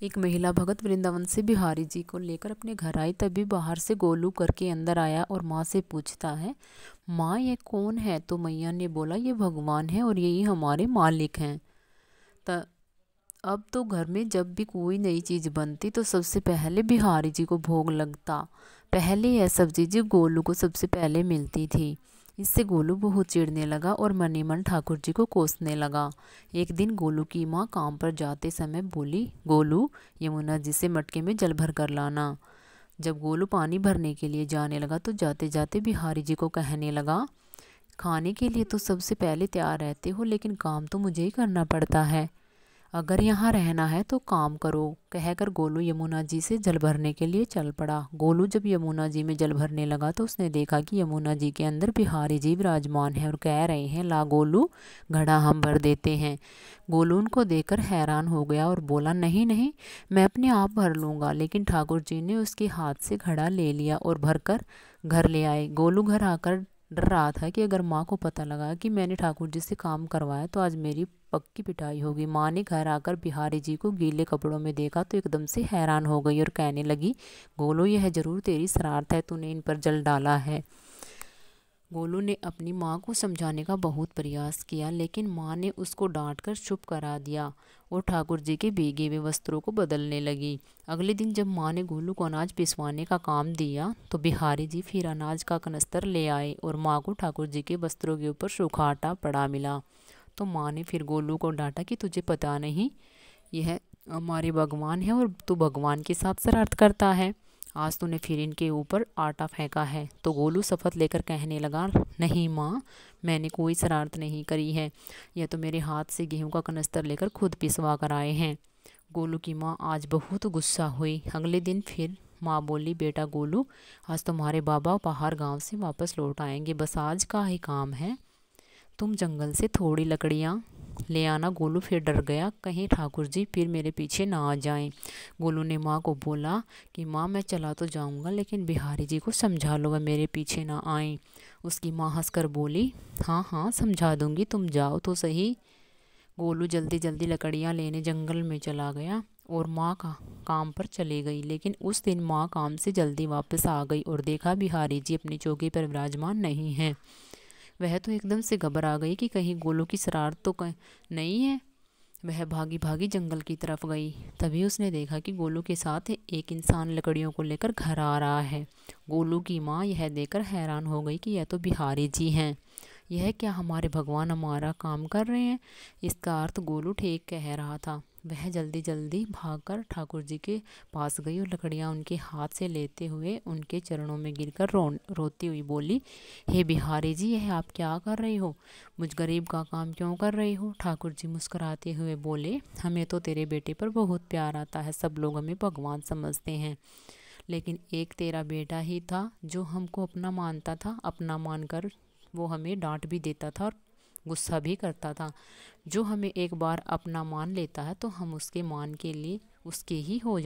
एक महिला भगत वृंदावन से बिहारी जी को लेकर अपने घर आई। तभी बाहर से गोलू करके अंदर आया और माँ से पूछता है, माँ ये कौन है? तो मैया ने बोला, ये भगवान है और यही हमारे मालिक हैं। अब तो घर में जब भी कोई नई चीज़ बनती तो सबसे पहले बिहारी जी को भोग लगता। पहले यह सब चीज़ें गोलू को सबसे पहले मिलती थी। इससे गोलू बहुत चिढ़ने लगा और मन ही मन ठाकुर जी को कोसने लगा। एक दिन गोलू की माँ काम पर जाते समय बोली, गोलू यमुना जी से मटके में जल भर कर लाना। जब गोलू पानी भरने के लिए जाने लगा तो जाते जाते बिहारी जी को कहने लगा, खाने के लिए तो सबसे पहले तैयार रहते हो, लेकिन काम तो मुझे ही करना पड़ता है। अगर यहाँ रहना है तो काम करो, कहकर गोलू यमुना जी से जल भरने के लिए चल पड़ा। गोलू जब यमुना जी में जल भरने लगा तो उसने देखा कि यमुना जी के अंदर बिहारी जी विराजमान है और कह रहे हैं, ला गोलू घड़ा हम भर देते हैं। गोलू उनको देखकर हैरान हो गया और बोला, नहीं नहीं, मैं अपने आप भर लूँगा। लेकिन ठाकुर जी ने उसके हाथ से घड़ा ले लिया और भरकर घर ले आए। गोलू घर आकर डर रहा था कि अगर माँ को पता लगा कि मैंने ठाकुर जी से काम करवाया तो आज मेरी पक्की पिटाई होगी। माँ ने घर आकर बिहारी जी को गीले कपड़ों में देखा तो एकदम से हैरान हो गई और कहने लगी, गोलू यह जरूर तेरी शरारत है, तूने इन पर जल डाला है। गोलू ने अपनी माँ को समझाने का बहुत प्रयास किया, लेकिन माँ ने उसको डांटकर चुप करा दिया और ठाकुर जी के भीगे हुए वस्त्रों को बदलने लगी। अगले दिन जब माँ ने गोलू को अनाज पिसवाने का काम दिया तो बिहारी जी फिर अनाज का कनस्तर ले आए और माँ को ठाकुर जी के वस्त्रों के ऊपर सूखा आटा पड़ा मिला। तो माँ ने फिर गोलू को डांटा कि तुझे पता नहीं, यह हमारे भगवान है और तू भगवान के साथ शरारत करता है। आज तूने फिर इनके ऊपर आटा फेंका है। तो गोलू शपथ लेकर कहने लगा, नहीं माँ, मैंने कोई शरारत नहीं करी है, यह तो मेरे हाथ से गेहूं का कनस्तर लेकर खुद पिसवा कर आए हैं। गोलू की माँ आज बहुत गुस्सा हुई। अगले दिन फिर माँ बोली, बेटा गोलू, आज तुम्हारे बाबा बाहर गांव से वापस लौट आएंगे, बस आज का ही काम है, तुम जंगल से थोड़ी लकड़ियाँ ले आना। गोलू फिर डर गया, कहीं ठाकुर जी फिर मेरे पीछे ना आ जाएं। गोलू ने माँ को बोला कि माँ मैं चला तो जाऊँगा, लेकिन बिहारी जी को समझा लो वह मेरे पीछे ना आएं। उसकी माँ हंसकर बोली, हाँ हाँ समझा दूँगी, तुम जाओ तो सही। गोलू जल्दी जल्दी लकड़ियाँ लेने जंगल में चला गया और माँ का काम पर चली गई। लेकिन उस दिन माँ काम से जल्दी वापस आ गई और देखा बिहारी जी अपनी चौकी पर विराजमान नहीं हैं। वह तो एकदम से घबरा गई कि कहीं गोलू की शरारत तो नहीं है। वह भागी भागी जंगल की तरफ गई। तभी उसने देखा कि गोलू के साथ एक इंसान लकड़ियों को लेकर घर आ रहा है। गोलू की माँ यह देखकर हैरान हो गई कि यह तो बिहारी जी हैं। यह क्या, हमारे भगवान हमारा काम कर रहे हैं? इसका अर्थ गोलू ठीक कह रहा था। वह जल्दी जल्दी भागकर ठाकुर जी के पास गई और लकड़ियाँ उनके हाथ से लेते हुए उनके चरणों में गिरकर रोती हुई बोली, हे बिहारी जी, यह आप क्या कर रही हो? मुझ गरीब का काम क्यों कर रही हो? ठाकुर जी मुस्कुराते हुए बोले, हमें तो तेरे बेटे पर बहुत प्यार आता है, सब लोग हमें भगवान समझते हैं, लेकिन एक तेरा बेटा ही था जो हमको अपना मानता था। अपना मानकर वो हमें डांट भी देता था और गुस्सा भी करता था। जो हमें एक बार अपना मान लेता है तो हम उसके मान के लिए उसके ही हो